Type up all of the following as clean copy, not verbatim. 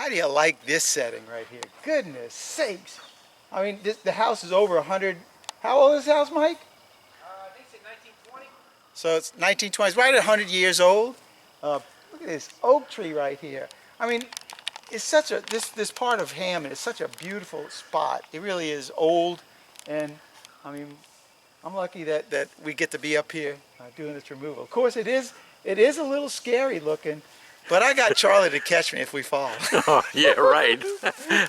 How do you like this setting right here? Goodness sakes. I mean, the house is over 100. How old is this house, Mike? I think it's 1920. So it's 1920s, right at 100 years old. Look at this oak tree right here. I mean, it's such a, this part of Hammond is such a beautiful spot. It really is old, and I mean, I'm lucky that we get to be up here doing this removal. Of course, it is a little scary looking, but I got Charlie to catch me if we fall. Oh, yeah, right.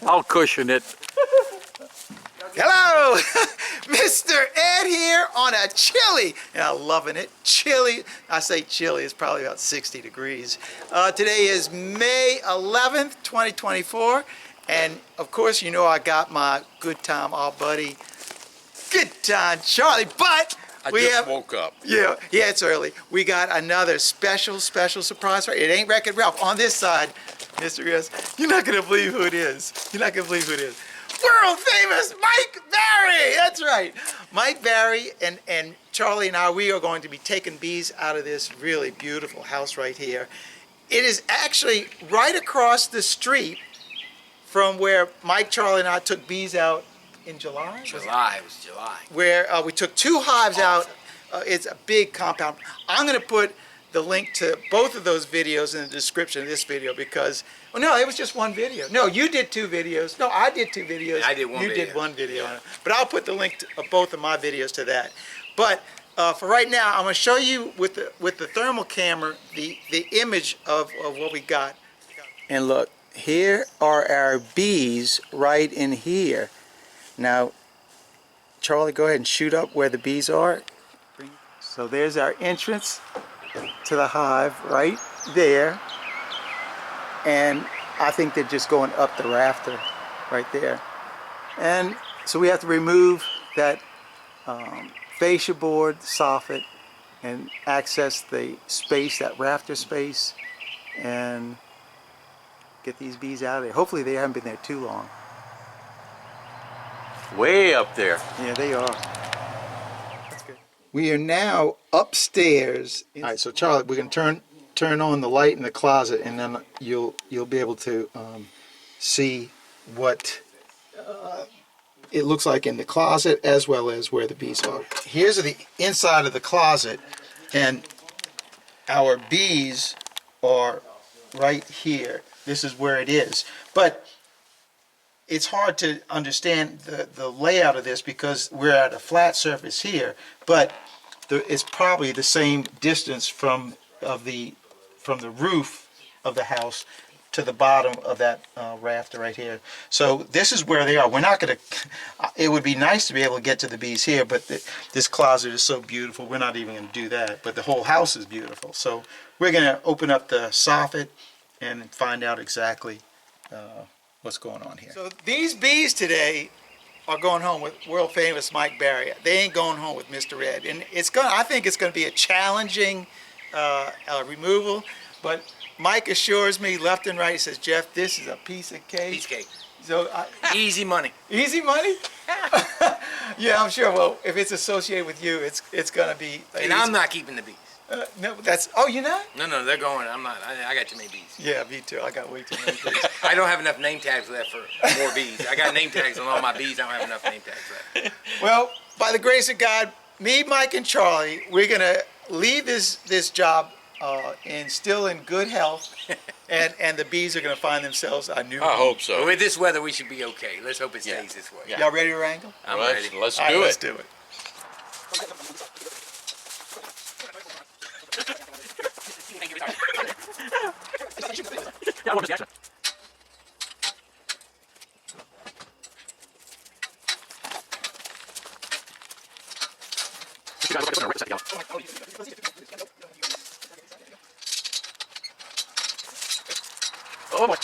I'll cushion it. Hello, Mr. Ed here on a chilly, and I'm loving it, chilly. I say chilly, it's probably about 60 degrees. Today is May 11th, 2024, and of course, you know I got my good time, all buddy, good time Charlie, but I just woke up. Yeah, it's early. We got another special surprise. Right? It ain't Wreck-It Ralph. On this side, Mr. S, you're not going to believe who it is. You're not going to believe who it is. World famous Mike Barry. That's right. Mike Barry and Charlie and I, we are going to be taking bees out of this really beautiful house right here. It is actually right across the street from where Mike, Charlie, and I took bees out in July? It was July. Where we took 2 hives out. It's a big compound. I'm going to put the link to both of those videos in the description of this video because, well, no, it was just one video. No, you did 2 videos. No, I did 2 videos. I did one you video. You did one video. Yeah. But I'll put the link to both of my videos to that. But for right now, I'm going to show you with the thermal camera the image of what we got. And look, here are our bees right in here. Now, Charlie, go ahead and shoot up where the bees are. So there's our entrance to the hive right there. And I think they're just going up the rafter right there. And so we have to remove that fascia board, soffit, and access the space, that rafter space, and get these bees out of there. Hopefully they haven't been there too long. Way up there. Yeah, they are. That's good. We are now upstairs. All right, so Charlie, we're going to turn on the light in the closet, and then you'll be able to see what it looks like in the closet as well as where the bees are. Here's the inside of the closet, and our bees are right here. This is where it is. But it's hard to understand the layout of this because we're at a flat surface here, but it's probably the same distance from the roof of the house to the bottom of that rafter right here. So this is where they are. We're not going to, it would be nice to be able to get to the bees here, but this closet is so beautiful, we're not even going to do that. But the whole house is beautiful. So we're going to open up the soffit and find out exactly what's going on here. So these bees today are going home with world famous Mike Barry. They ain't going home with Mr. Ed, and I think it's going to be a challenging removal. But Mike assures me left and right. He says, "Jeff, this is a piece of cake." Piece of cake. So easy money. Easy money? Yeah, I'm sure. Well, if it's associated with you, it's going to be. And I'm not keeping the bees. No, that's. Oh, you're not? No, they're going. I'm not. I got too many bees. Yeah, me too. I got way too many bees. I don't have enough name tags left for more bees. I got name tags on all my bees. I don't have enough name tags left. Well, by the grace of God, me, Mike, and Charlie, we're gonna leave this job still in good health, and the bees are gonna find themselves a new. I hope so. With this weather, we should be okay. Let's hope it stays this way. Y'all ready to wrangle? I'm ready. Let's All do right, it. Let's do it. Oh boy.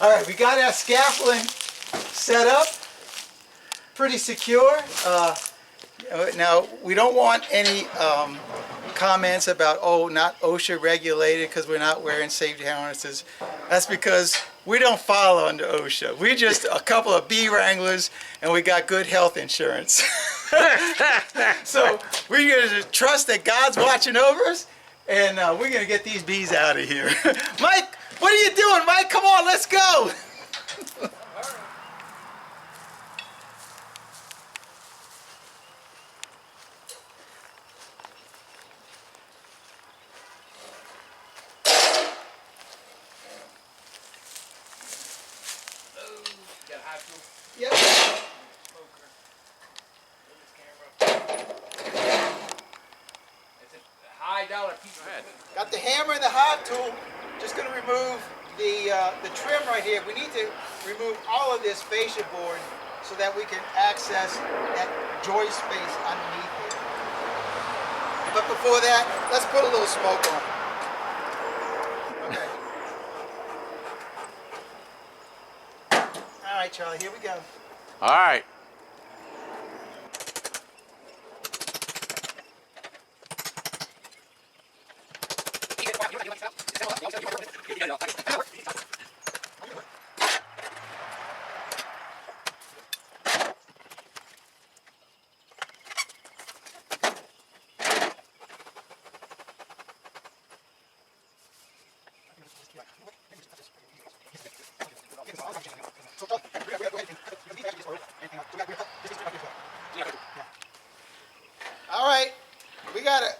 All right, we got our scaffolding set up, pretty secure. Now, we don't want any comments about, oh, not OSHA regulated because we're not wearing safety harnesses. That's because we don't follow under OSHA. We're just a couple of bee wranglers and we got good health insurance. So we're going to trust that God's watching over us and we're going to get these bees out of here. Mike, what are you doing, Mike? Come on, let's go. Yep. $1 piece. Got the hammer and the hot tool. Just going to remove the trim right here. We need to remove all of this fascia board so that we can access that joist space underneath here. But before that, let's put a little smoke on it. Okay. All right, Charlie, here we go. All right. All right,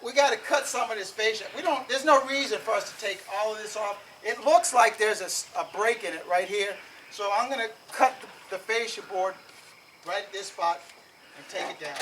we gotta cut some of this fascia. There's no reason for us to take all of this off. It looks like there's a break in it right here. So I'm gonna cut the fascia board right at this spot and take it down.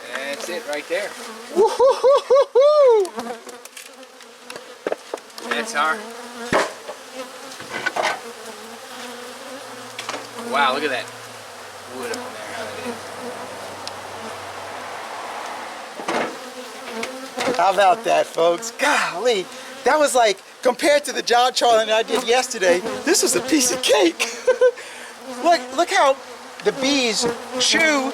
That's it right there. Woo-hoo-hoo-hoo-hoo! That's our. Wow, look at that wood up in there. How that is. How about that, folks? Golly, that was like, compared to the job Charlie and I did yesterday, this was a piece of cake. Look how the bees chew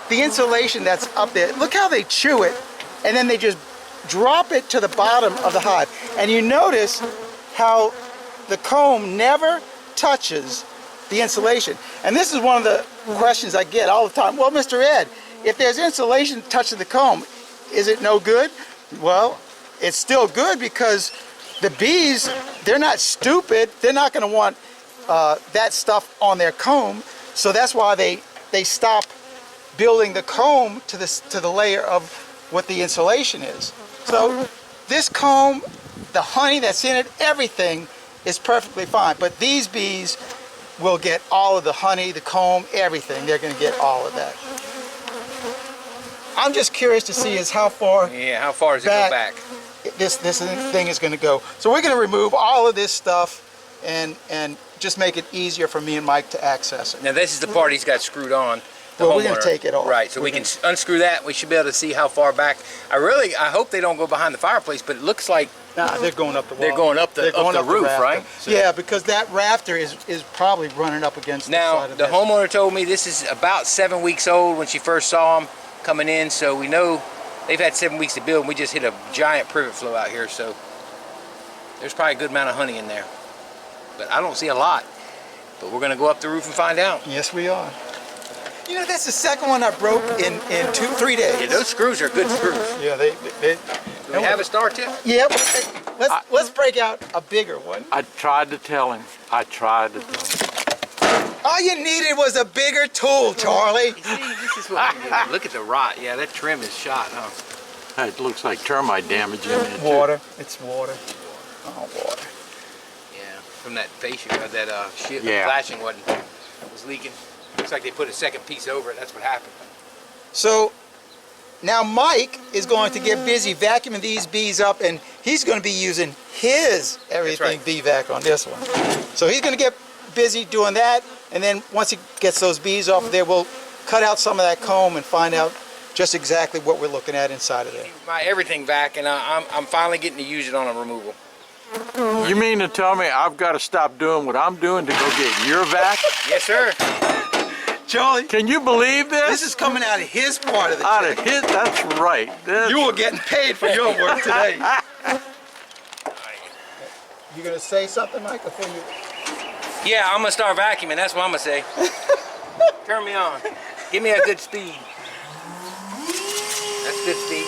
the insulation that's up there. Look how they chew it, and then they just drop it to the bottom of the hive. And you notice how the comb never touches the insulation. And this is one of the questions I get all the time. Well, Mr. Ed, if there's insulation touching the comb, is it no good? Well, it's still good because the bees, they're not stupid. They're not going to want that stuff on their comb. So that's why they stop building the comb to the layer of what the insulation is. So this comb, the honey that's in it, everything is perfectly fine. But these bees will get all of the honey, the comb, everything. They're going to get all of that. I'm just curious to see is how far How far does it go back? this thing is going to go. So we're going to remove all of this stuff and just make it easier for me and Mike to access it. Now this is the part he's got screwed on. Well, we're going to take it off. Right, so we can unscrew that. We should be able to see how far back. I hope they don't go behind the fireplace, but it looks like Nah, they're going up the wall. they're going up the roof, rafter. right? So yeah, because that rafter is probably running up against the now side of the that. homeowner told me this is about 7 weeks old when she first saw them coming in, so we know they've had 7 weeks to build, and we just hit a giant privet flow out here, so there's probably a good amount of honey in there. But I don't see a lot. But we're going to go up the roof and find out. Yes, we are. You know, that's the second one I broke in 3 days. Yeah, those screws are good screws. Yeah, Do we have a star tip? Yeah, let's break out a bigger one. I tried to tell him. All you needed was a bigger tool, Charlie. You see, this is what we do. Look at the rot. Yeah, that trim is shot, huh? It looks like termite damage in there. Water. It's water. Oh, water. Yeah, from that fascia, that shit, Yeah. the flashing was leaking. Looks like they put a second piece over it. That's what happened. So now Mike is going to get busy vacuuming these bees up, and he's going to be using his everything right. bee vac on this one. So he's going to get busy doing that, and then once he gets those bees off of there, we'll cut out some of that comb and find out just exactly what we're looking at inside of there. My everything vac, and I'm finally getting to use it on a removal. You mean to tell me I've got to stop doing what I'm doing to go get your vac? Yes, sir. Charlie, Can you believe this? this is coming out of his part of the Out check. of his, that's right. You were getting paid for your work today. You gonna say something, Mike, before you? Yeah, I'm gonna start vacuuming. That's what I'm gonna say. Turn me on. Give me a good speed. That's good speed.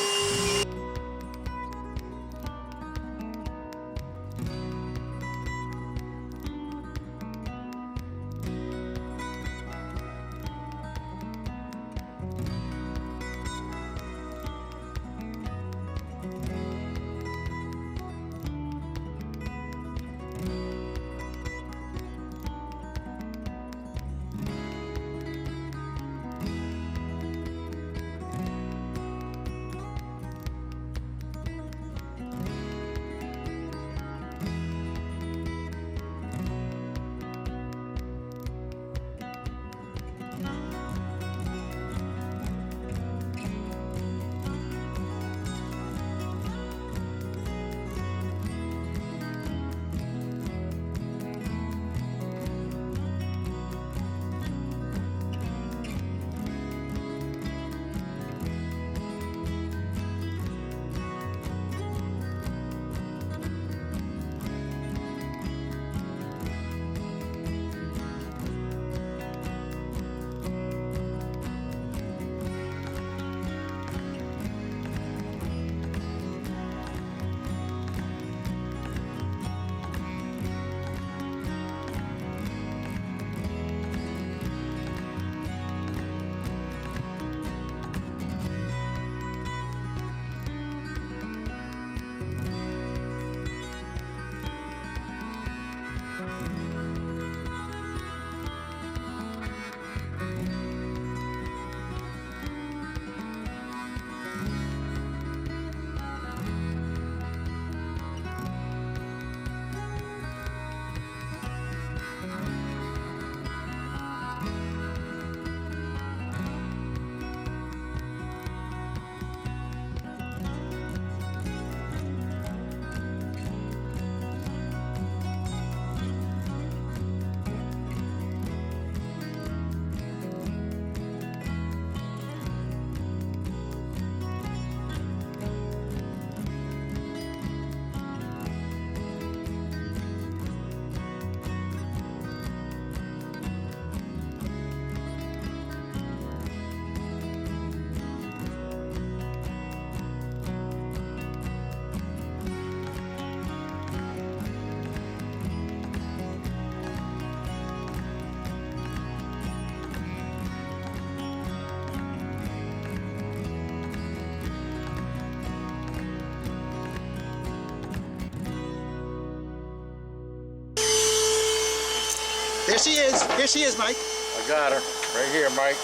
There she is. Here she is, Mike. I got her right here, Mike.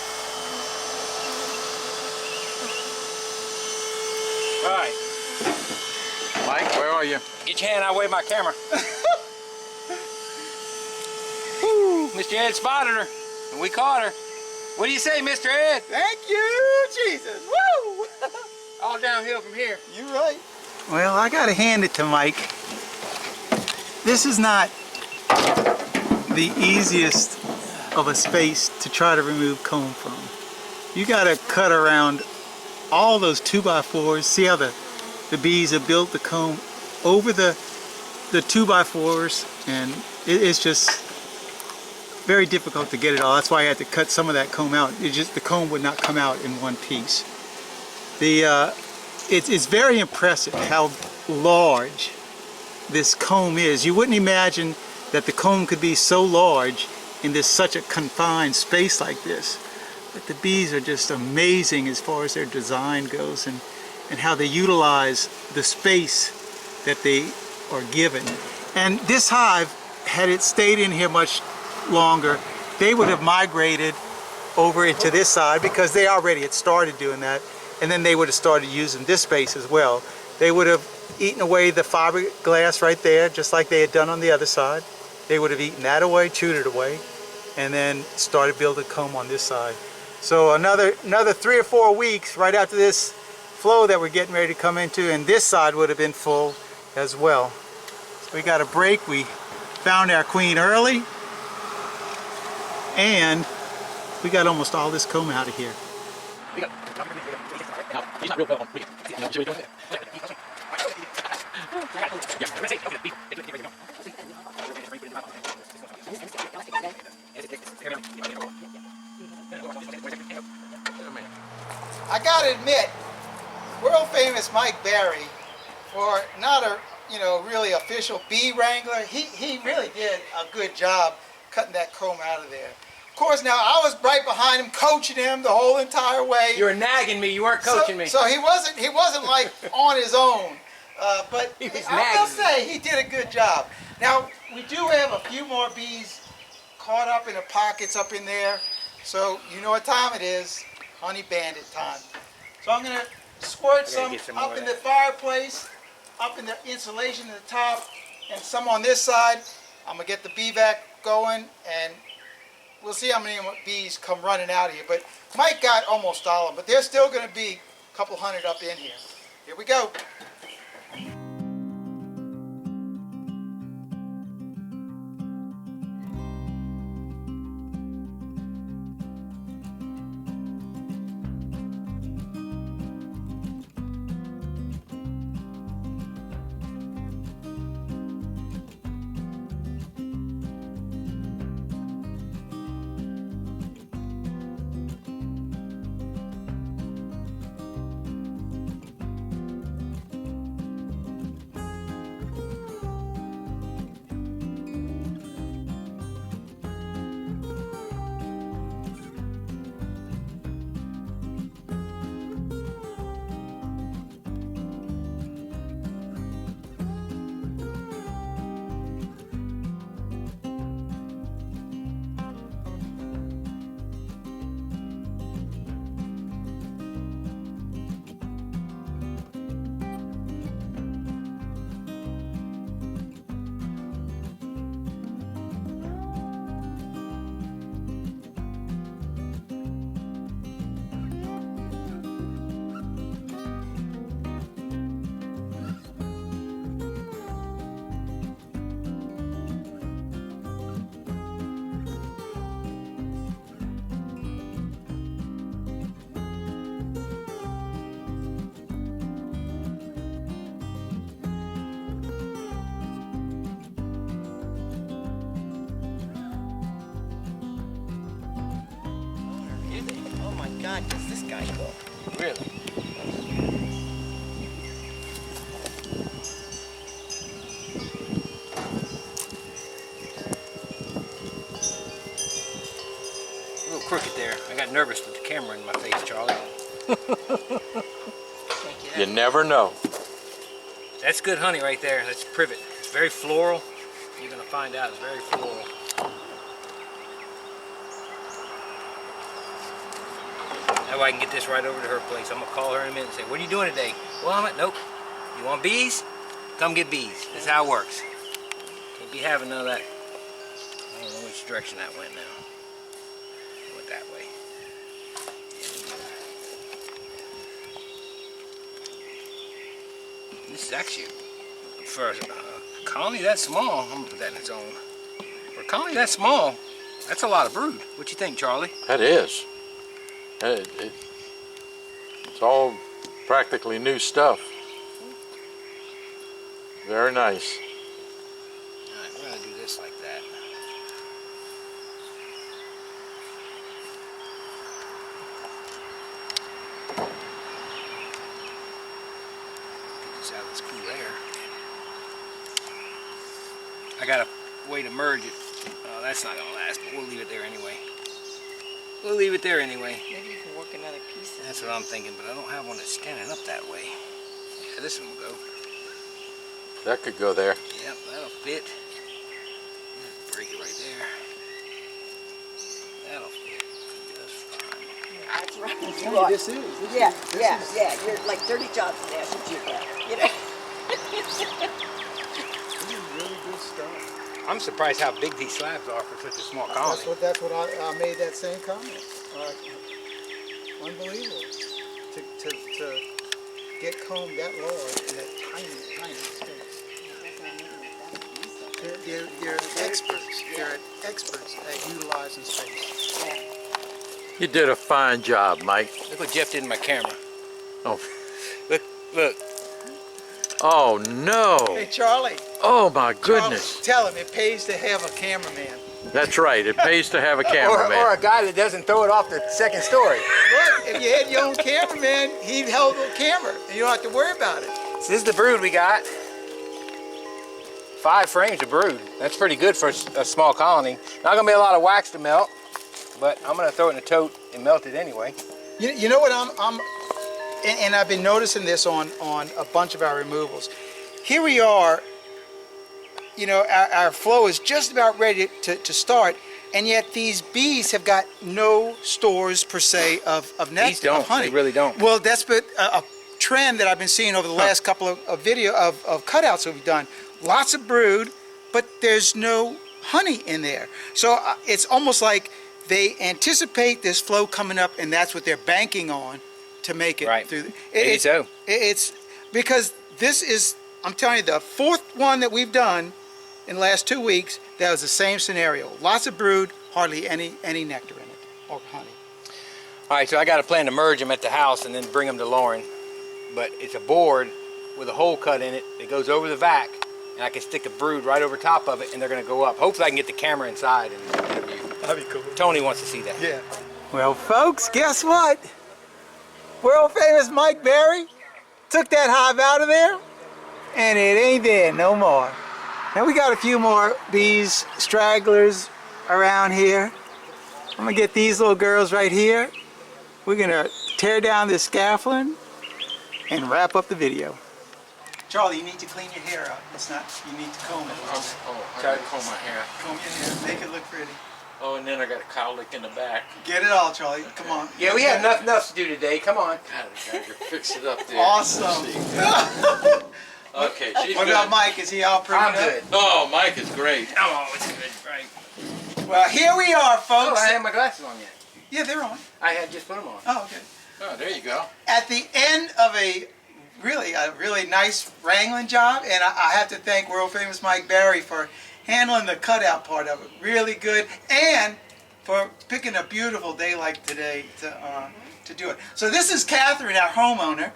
All right. Mike, where are you? Get your hand out of the way of my camera. Woo, Mr. Ed spotted her, and we caught her. What do you say, Mr. Ed? Thank you, Jesus. Woo! All downhill from here. You're right. Well, I gotta hand it to Mike. This is not the easiest of a space to try to remove comb from. You gotta cut around all those 2x4s. See how the bees have built the comb over the 2x4s, and it's just very difficult to get it all. That's why I had to cut some of that comb out. The comb would not come out in one piece. It's very impressive how large this comb is. You wouldn't imagine that the comb could be so large in such a confined space like this. But the bees are just amazing as far as their design goes, and how they utilize the space that they are given. And this hive, had it stayed in here much longer, they would have migrated over into this side, because they already had started doing that, and then they would have started using this space as well. They would have eaten away the fiberglass right there, just like they had done on the other side. They would have eaten that away, chewed it away, and then started building comb on this side. So another 3 or 4 weeks right after this flow that we're getting ready to come into, and this side would have been full as well. So we got a break. We found our queen early, and we got almost all this comb out of here. I gotta admit, world famous Mike Barry, for not a really official bee wrangler, he really did a good job cutting that comb out of there. Of course, now I was right behind him, coaching him the whole entire way. You were nagging me. You weren't coaching me. So he wasn't like on his own, but I will say he did a good job. Now we do have a few more bees caught up in the pockets up in there, so you know what time it is. Honey bandit time. So I'm going to squirt some up in the fireplace, up in the insulation at the top, and some on this side. I'm going to get the bee vac going, and we'll see how many bees come running out of here. But Mike got almost all of them, but there's still going to be a couple hundred up in here. Here we go. God, does this guy go? Really? A little crooked there. I got nervous with the camera in my face, Charlie. You never know. That's good honey right there. That's privet. It's very floral. You're going to find out it's very floral. That way I can get this right over to her place. I'm going to call her in a minute and say, what are you doing today? Well, I'm at, nope. You want bees? Come get bees. That's how it works. Can't be having none of that. I don't know which direction that went now. It went that way. This is actually, for a colony that small, I'm going to put that in its own. For a colony that small, that's a lot of brood. What you think, Charlie? That is. It's all practically new stuff. Very nice. Alright, we're going to do this like that. I got a way to merge it. Oh, that's not gonna last, but we'll leave it there anyway. We'll leave it there anyway. Maybe you can work another piece. That's what I'm thinking, but I don't have one that's standing up that way. Yeah, this one will go. That could go there. Yep, that'll fit. Break it right there. That'll fit just fine. That's right. Tell me this is. Yeah. You're like 30 jobs a day. I should do that. You know. This is really good stuff. I'm surprised how big these slabs are for such a small colony. That's what I made that same comment. Unbelievable. To get combed that large in that tiny space. They're experts. They're experts at utilizing space. You did a fine job, Mike. Look what Jeff did in my camera. Oh, Look. oh no. Hey, Charlie. Oh my goodness. Charlie, tell him it pays to have a cameraman. That's right. It pays to have a Or cameraman. a guy that doesn't throw it off the second story. Look, if you had your own cameraman, he'd hold the camera, and you don't have to worry about it. So this is the brood we got. 5 frames of brood. That's pretty good for a small colony. Not gonna be a lot of wax to melt, but I'm gonna throw it in a tote and melt it anyway. You know what and I've been noticing this on a bunch of our removals. Here we are, you know, our flow is just about ready to start, and yet these bees have got no stores per se of nectar, These don't. of honey. They really don't. Well, that's been a trend that I've been seeing over the last couple of cutouts that we've done. Lots of brood, but there's no honey in there. So it's almost like they anticipate this flow coming up, and that's what they're banking on to make it Right. through. Maybe so. It's because this is, I'm telling you, the 4th one that we've done in the last 2 weeks, that was the same scenario. Lots of brood, hardly any nectar in it, or honey. All right, so I got a plan to merge them at the house and then bring them to Lauren. But it's a board with a hole cut in it that goes over the vac, and I can stick a brood right over top of it, and they're gonna go up. Hopefully I can get the camera inside and interview. That'd be cool. Tony wants to see that. Yeah. Well, folks, guess what? World famous Mike Berry took that hive out of there, and it ain't there no more. Now we got a few more bees, stragglers around here. I'm gonna get these little girls right here. We're gonna tear down this scaffolding and wrap up the video. Charlie, you need to clean your hair up. It's not, you need to comb it. Oh, I gotta comb my hair. Comb your hair, make it look pretty. Oh, and then I got a cowlick in the back. Get it all, Charlie, come on. Yeah, we have nothing else to do today. Come on. God, I gotta fix it up there. Awesome. Okay, she's What good. about Mike? Is he all pretty I'm good. Oh, Mike is great. Oh, it's good, right? Well, here we are, Oh, folks. I have my glasses on yet. Yeah, they're on. I had just put them on. Oh, okay. Oh, there you go. At the end of a really nice wrangling job, and I have to thank world famous Mike Berry for handling the cutout part of it. Really good, and for picking a beautiful day like today to do it. So this is Catherine, our homeowner.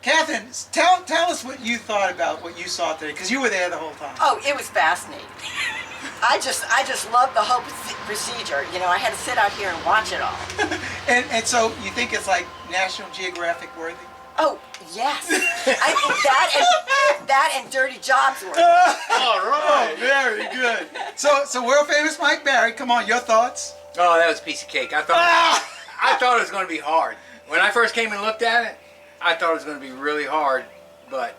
Catherine, tell us what you thought about what you saw today, because you were there the whole time. Oh, it was fascinating. I just love the whole procedure. You know, I had to sit out here and watch it all. And so you think it's like National Geographic worthy? Oh, yes. I think that and Dirty Jobs were. All right. Oh, very good. So world famous Mike Berry, come on, your thoughts? Oh, that was a piece of cake. I thought it was going to be hard. When I first came and looked at it, I thought it was going to be really hard, but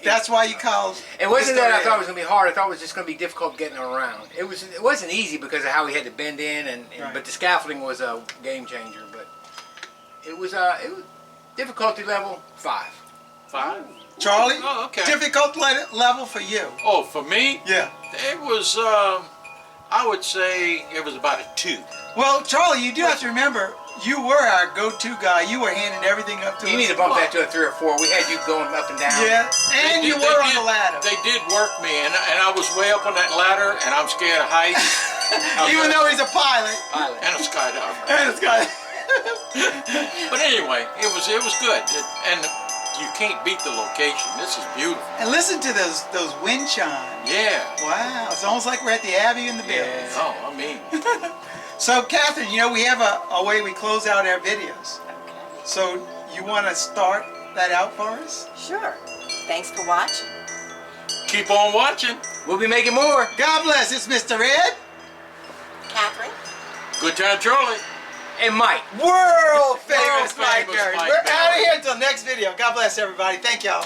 That's why you called. it wasn't that I thought it was going to be hard. I thought it was just going to be difficult getting around. It wasn't easy because of how we had to bend in, Right. but the scaffolding was a game changer. But it was difficulty level 5. 5? Charlie? Oh, okay. Difficult level for you. Oh, for me? Yeah. It was, I would say it was about a 2. Well, Charlie, you do have to remember, you were our go-to guy. You were handing everything up to us. You need to bump that to a 3 or 4. We had you going up and down. Yeah, and you were on the ladder. They did work me, and I was way up on that ladder, and I'm scared of heights. Even though he's a pilot. And a skydiver. And it's got. But anyway, it was good, and you can't beat the location. This is beautiful. And listen to those wind chimes. Yeah. Wow, it's almost like we're at the Abbey in the Yeah. Bills. Oh, I mean. So, Catherine, you know, we have a way we close out our videos. Okay. So, you want to start that out for us? Sure. Thanks for watching. Keep on watching. We'll be making more. God bless. It's Mr. Ed. Catherine. Good time, Charlie. And Mike. World famous World famous Mike Murray. Mike We're out of Murray. here until next video. God bless everybody. Thank y'all.